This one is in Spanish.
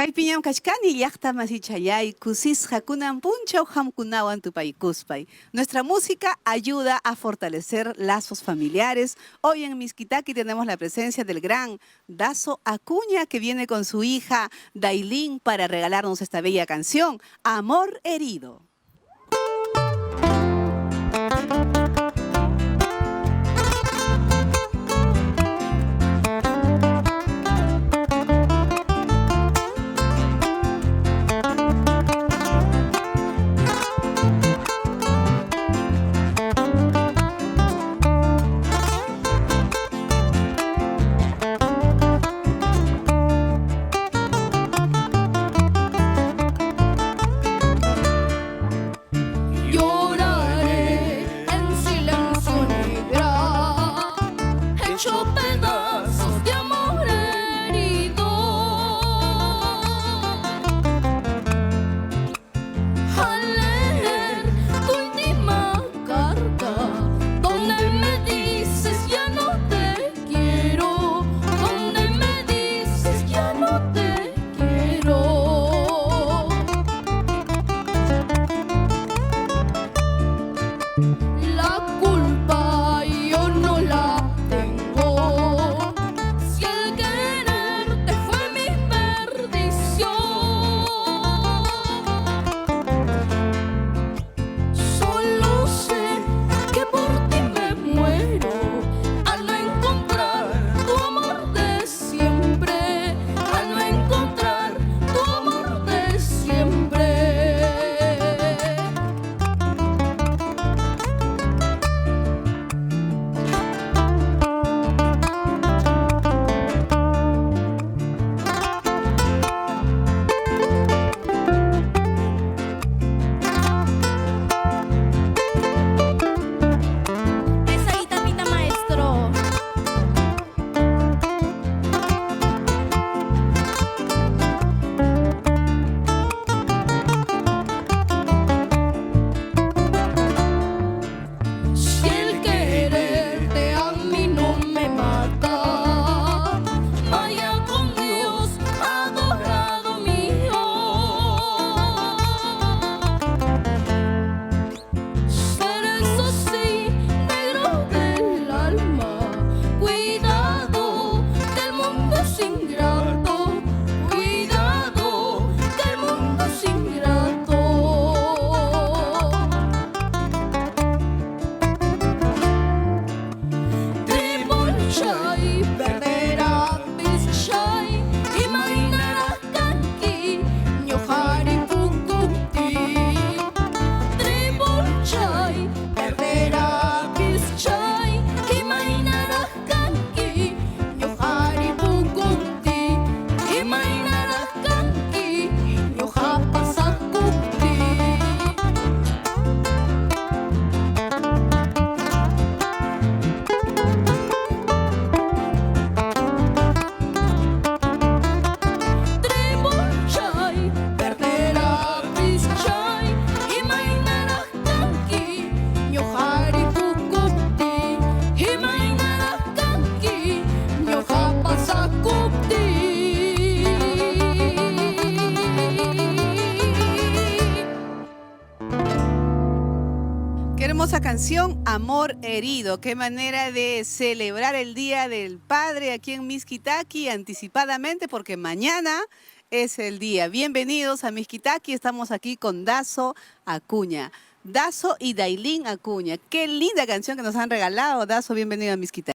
Kaypiñam kachkani llaqta masichayay, kusisqa kunan punchaw hamkunawan tupaykuspay. Nuestra música ayuda a fortalecer lazos familiares. Hoy en Miskitaki tenemos la presencia del gran Dazo Acuña, que viene con su hija Dailin para regalarnos esta bella canción, Amor Herido. Hecho pedazos de amor herido. Al leer tu última carta, donde me dices ya no te quiero, donde me dices ya no te quiero. La culpa yo no la Qué hermosa canción, Amor Herido. Qué manera de celebrar el Día del Padre aquí en Miskitaki anticipadamente, porque mañana es el día. Bienvenidos a Miskitaki, estamos aquí con Dazo Acuña. Dazo y Dailin Acuña. Qué linda canción que nos han regalado. Dazo, bienvenido a Miskitaki.